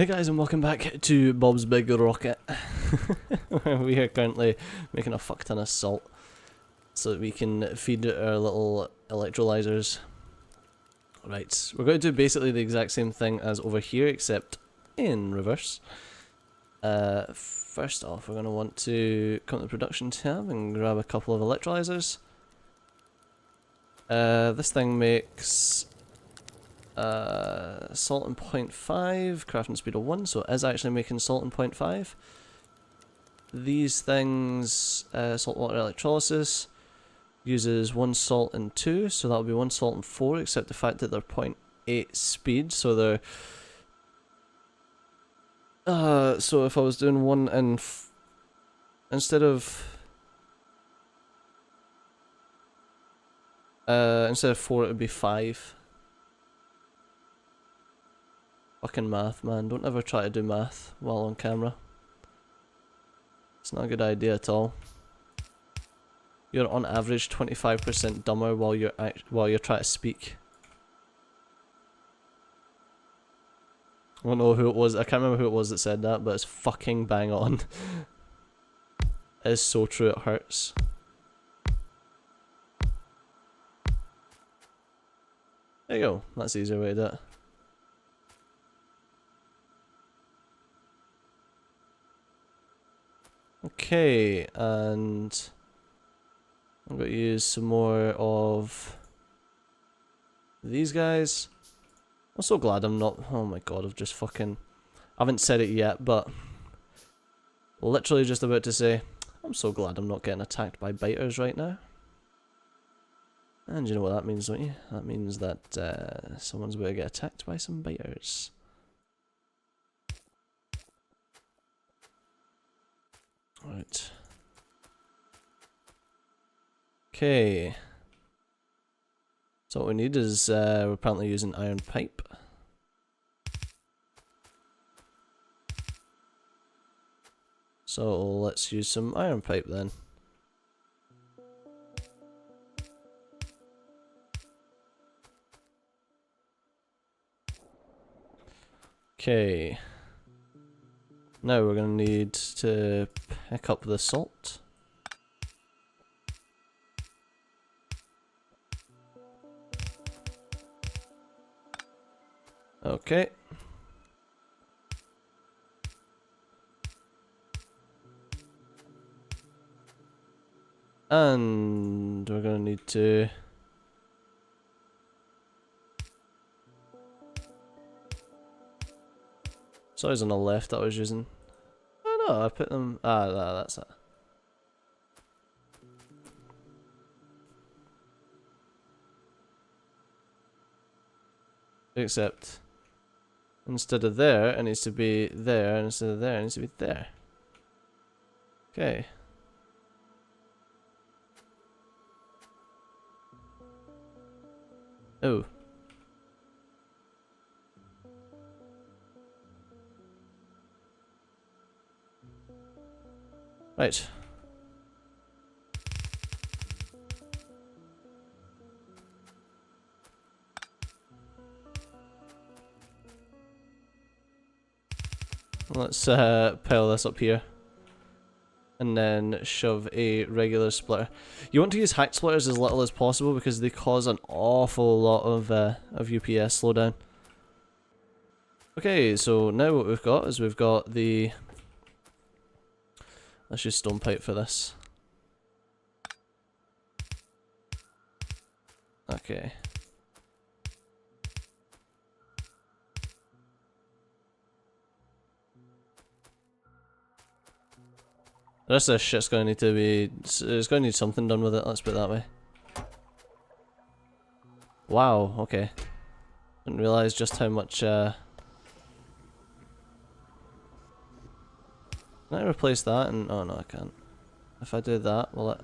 Hey guys, and welcome back to Bob's Big Rocket. We are currently making a fuck ton of salt so that we can feed our little electrolyzers. Right, we're going to do basically the exact same thing as over here, except in reverse. First off, we're going to want to come to the production tab and grab a couple of electrolyzers. This thing makes salt in 0.5, crafting speed of 1, so it is actually making salt in 0.5. These things, salt water electrolysis, uses 1 salt and 2, so that'll be 1 salt and 4, except the fact that they're 0.8 speed, so they're... so if I was doing 1 and... instead of 4 it would be 5. Fucking math, man. Don't ever try to do math while on camera. It's not a good idea at all. You're on average 25% dumber while you're trying to speak. I don't know who it was. I can't remember who it was that said that, but it's fucking bang on. It is so true, it hurts. There you go. That's the easier way to do it. Okay, and I'm going to use some more of these guys. I'm so glad I'm not... oh my god, I've just fucking... I haven't said it yet, but... literally just about to say, I'm so glad I'm not getting attacked by biters right now. And you know what that means, don't you? That means that someone's going to get attacked by some biters. Right. Okay. So what we need is, we're apparently using iron pipe. So let's use some iron pipe then. Okay. Now we're going to need to pick up the salt. Okay. And we're going to need to... sorry, it's on the left that I was using. Oh no, I put them... that's it. Except... instead of there, it needs to be there, and instead of there, it needs to be there. Okay. Oh. Right. Let's pile this up here. And then shove a regular splitter. You want to use hack splitters as little as possible because they cause an awful lot of UPS slowdown. Okay, so now what we've got is we've got the... let's use stone pipe for this. Okay. The rest of this shit's going to need to be... it's going to need something done with it, let's put it that way. Wow, okay. Didn't realise just how much... Can I replace that and... oh no, I can't. If I do that, will it...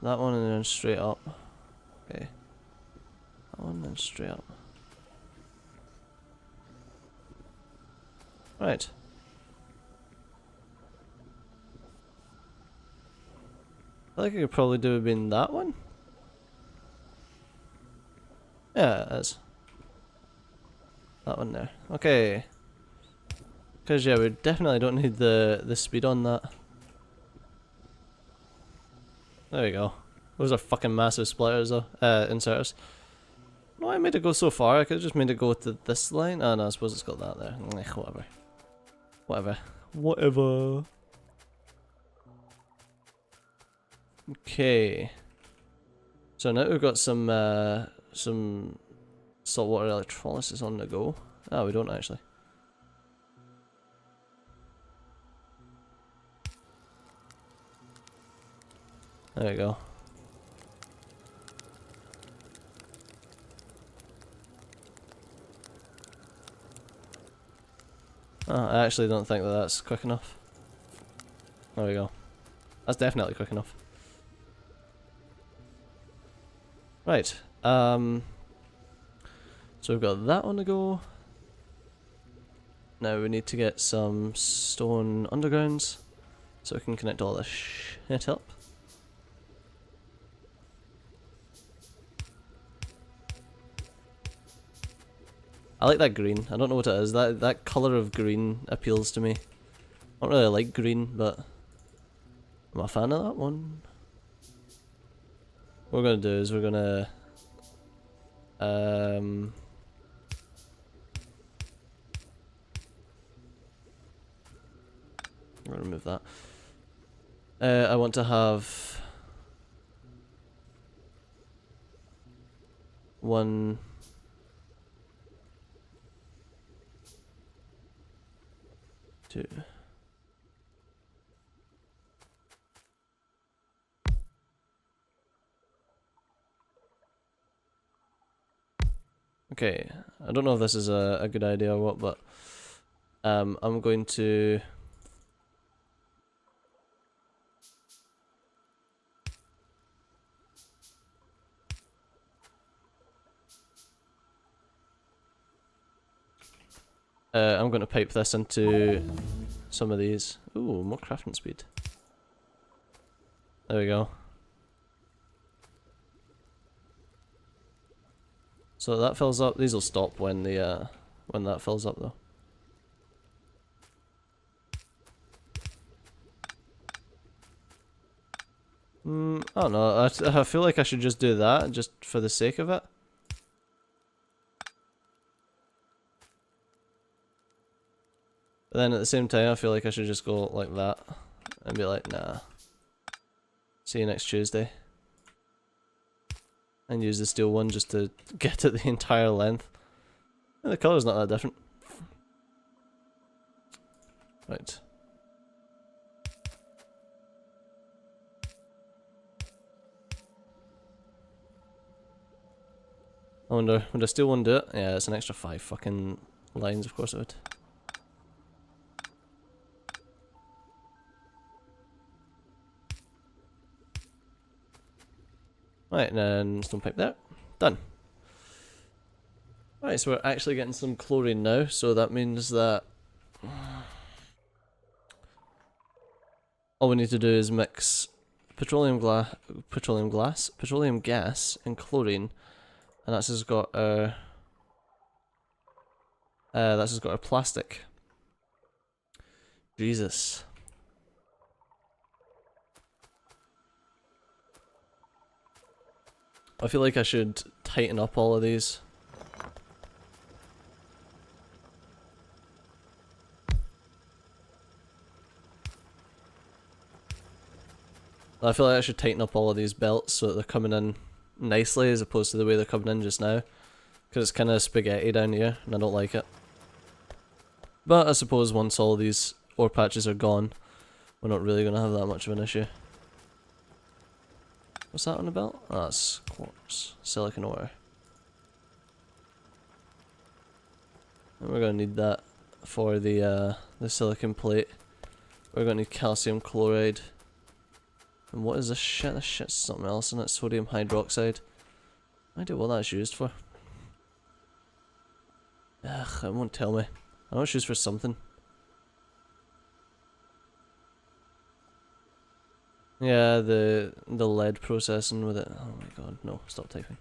that one and then straight up. Okay. That one and then straight up. Right. I think I could probably do it being that one. Yeah, it is. That one there. Okay. Because yeah, we definitely don't need the speed on that. There we go. Those are fucking massive splitters though. Inserters. No, I made it go so far. I could have just made it go to this line. Oh no, I suppose it's got that there. Whatever. Whatever. Whatever. Okay. So now we've got some saltwater electrolysis on the go. Ah, we don't actually. There we go. Oh, I actually don't think that that's quick enough. There we go. That's definitely quick enough. Right. So we've got that on the go. Now we need to get some stone undergrounds so we can connect all this shit up. I like that green. I don't know what it is. That colour of green appeals to me. I don't really like green, but I'm a fan of that one. What we're gonna do is we're gonna I'm gonna remove that. I want to have one. Two. Okay, I don't know if this is a good idea or what, but I'm going to pipe this into some of these. Ooh, more crafting speed. There we go. So that fills up. These will stop when the when that fills up though. I don't know. I feel like I should just do that just for the sake of it. But then at the same time, I feel like I should just go like that and be like, nah. See you next Tuesday. And use the steel one just to get it the entire length. And the colour's not that different. Right. I wonder, would a steel one do it? Yeah, it's an extra 5 fucking lines, of course it would. Right, and then stone pipe there. Done. Right, so we're actually getting some chlorine now, so that means that all we need to do is mix petroleum gas, and chlorine, and that's just got our plastic. Jesus. I feel like I should tighten up all of these. I feel like I should tighten up all of these belts so that they're coming in nicely as opposed to the way they're coming in just now. Because it's kind of spaghetti down here and I don't like it. But I suppose once all these ore patches are gone, we're not really going to have that much of an issue. What's that on the belt? Oh, that's quartz. Silicon ore. And we're going to need that for the silicon plate. We're going to need calcium chloride. And what is this shit? This shit's something else in it. Sodium hydroxide. I don't know what that's used for. Ugh, it won't tell me. I know it's used for something. Yeah, the lead processing with it. Oh my god, no, stop typing.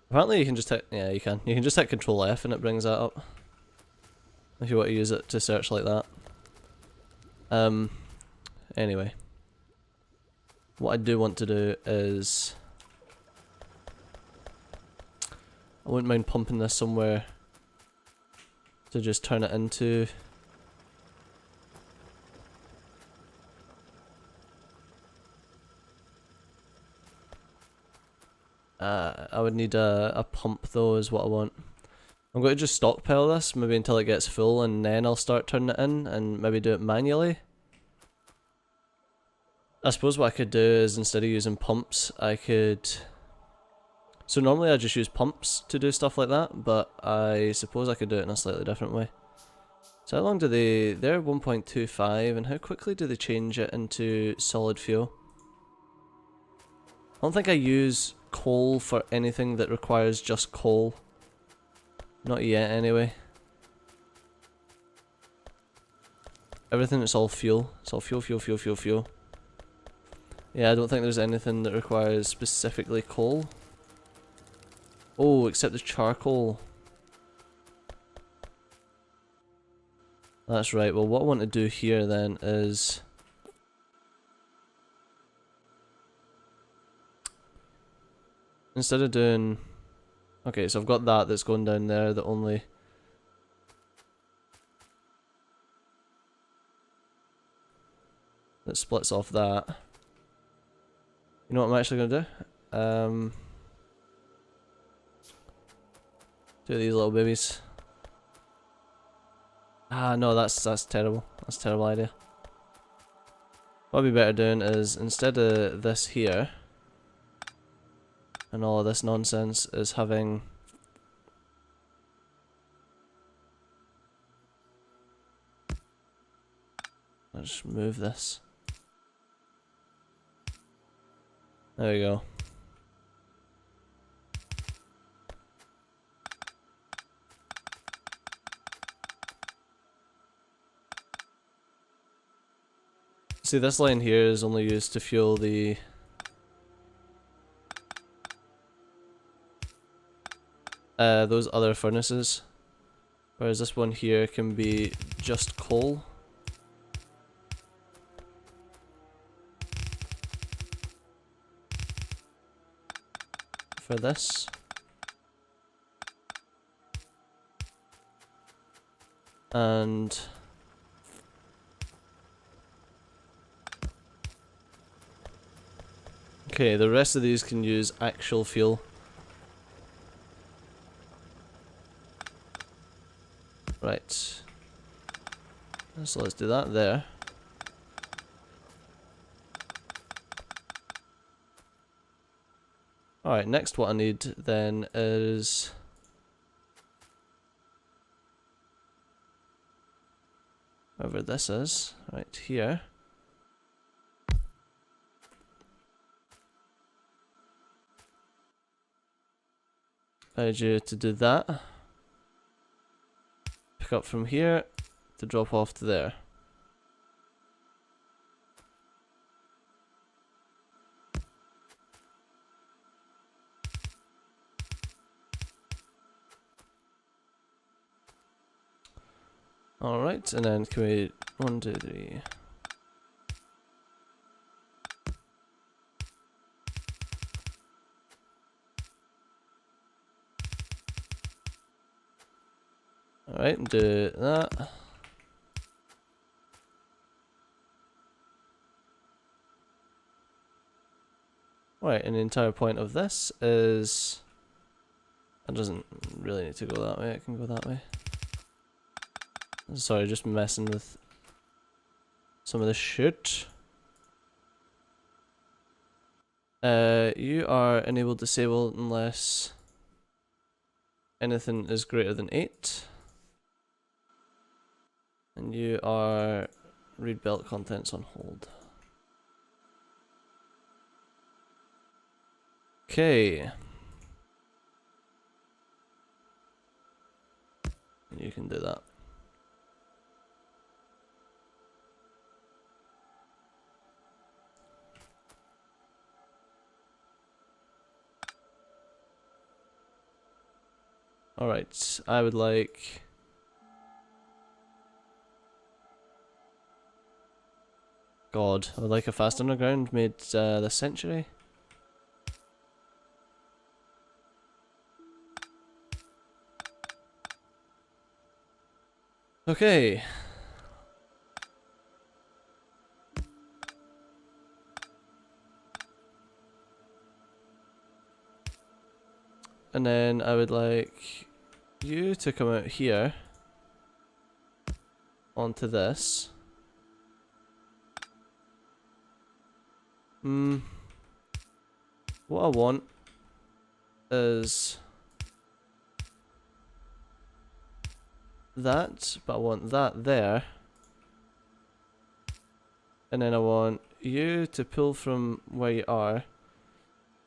Apparently you can just hit, yeah, you can. You can just hit Control F and it brings that up. If you want to use it to search like that. Anyway. What I do want to do is... I wouldn't mind pumping this somewhere to just turn it into... I would need a pump though is what I want. I'm going to just stockpile this, maybe until it gets full, and then I'll start turning it in, and maybe do it manually. I suppose what I could do is, instead of using pumps, I could... So normally I just use pumps to do stuff like that, but I suppose I could do it in a slightly different way. So how long do they... They're 1.25, and how quickly do they change it into solid fuel? I don't think I use coal for anything that requires just coal. Not yet, anyway. Everything that's all fuel. It's all fuel, fuel, fuel, fuel, fuel. Yeah, I don't think there's anything that requires specifically coal. Oh, except the charcoal. That's right. Well, what I want to do here then is... Instead of doing... Okay, so I've got that that's going down there that only... That splits off that. You know what I'm actually going to do? Two of these little babies. Ah, no, that's terrible. That's a terrible idea. What I'd be better doing is, instead of this here, and all of this nonsense, is having... Let's move this. There we go. See, this line here is only used to fuel the... those other furnaces. Whereas this one here can be just coal. For this. And... Okay, the rest of these can use actual fuel. Right. So let's do that there. Alright, next what I need then is... Wherever this is, right here. I need you to do that. Pick up from here to drop off to there. Alright, and then can we... 1, 2, 3... Alright, do that. Right, and the entire point of this is... It doesn't really need to go that way, it can go that way. Sorry, just messing with some of this shit. You are enabled disabled unless anything is greater than 8. And you are read belt contents on hold. Okay. You can do that. Alright, I would like... God, I would like a fast underground made this century. Okay. And then I would like you to come out here onto this. What I want is that, but I want that there. And then I want you to pull from where you are,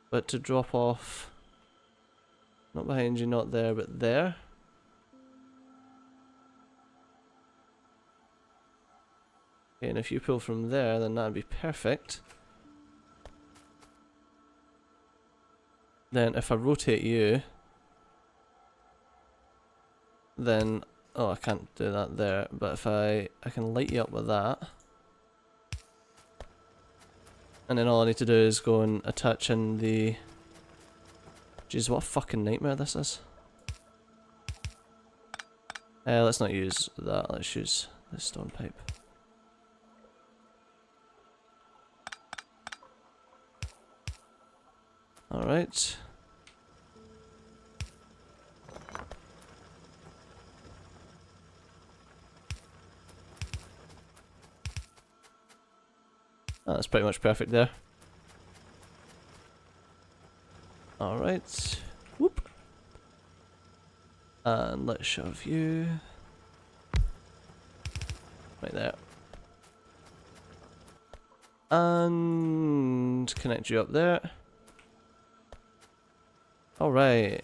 but to drop off, not behind you, not there, but there. Okay, and if you pull from there, then that'd be perfect. Then if I rotate you, then, oh, I can't do that there, but if I can light you up with that. And then all I need to do is go and attach in the... Jeez, what a fucking nightmare this is. Let's not use that, let's use the stone pipe. Alright. Oh, that's pretty much perfect there. Alright. Whoop. And let's shove you right there. And connect you up there. Alright.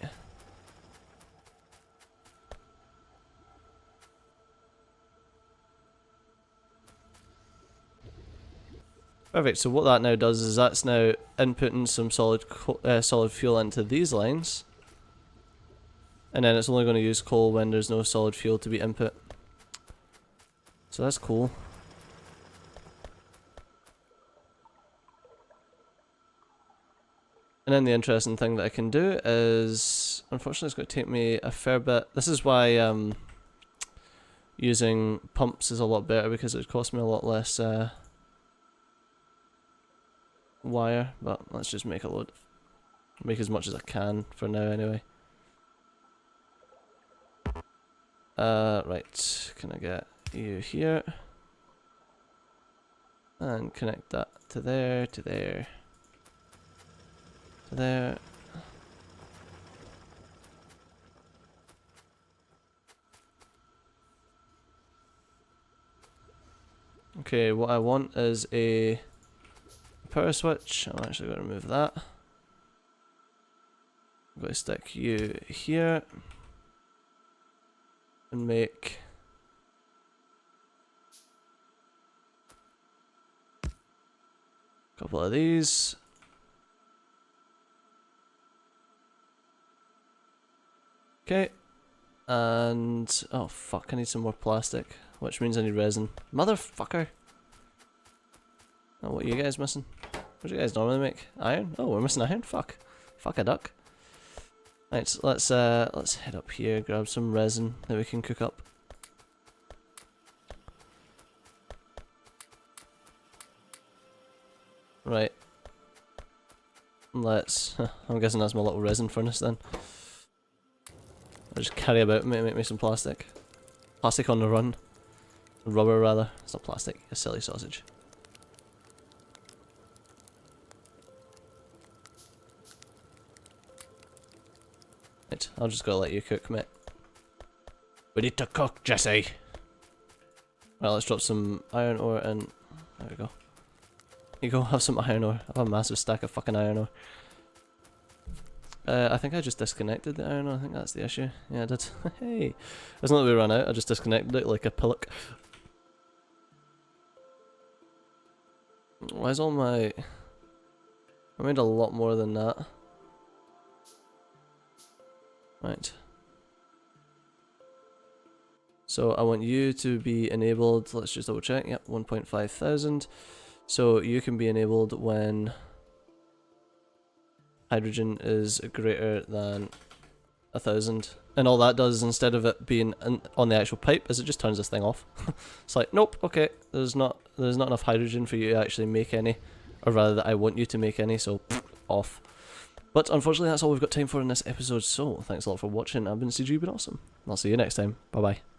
Perfect, so what that now does is that's now inputting some solid fuel into these lines. And then it's only going to use coal when there's no solid fuel to be input. So that's cool. And then the interesting thing that I can do is, unfortunately it's going to take me a fair bit. This is why using pumps is a lot better, because it would cost me a lot less wire, but let's just make a load. Make as much as I can for now anyway. Right, can I get you here? And connect that to there, to there, to there. Okay, what I want is a power switch. I'm actually going to remove that. I'm going to stick you here and make a couple of these. Okay, and oh fuck, I need some more plastic, which means I need resin. Motherfucker! Oh, what are you guys missing? What do you guys normally make? Iron? Oh, we're missing iron? Fuck. Fuck a duck. Right, so let's head up here, grab some resin that we can cook up. Right. Let's... I'm guessing that's my little resin furnace then. I'll just carry about and make me some plastic. Plastic on the run. Rubber rather. It's not plastic, a silly sausage. Right, I'll just go let you cook, mate. We need to cook, Jesse! Right, let's drop some iron ore in. There we go. Here you go, have some iron ore. I have a massive stack of fucking iron ore. I think I just disconnected the iron ore, I think that's the issue. Yeah, I did. Hey! It's not that we ran out, I just disconnected it like a pillock. Why is all my... I made a lot more than that. Right. So I want you to be enabled, let's just double check, yep, 1.5 thousand. So you can be enabled when hydrogen is greater than 1,000. And all that does, instead of it being on the actual pipe, is it just turns this thing off. It's like, nope, okay, there's not enough hydrogen for you to actually make any, or rather that I want you to make any, so off. But unfortunately that's all we've got time for in this episode, so thanks a lot for watching. I've been CG, been awesome. I'll see you next time. Bye bye.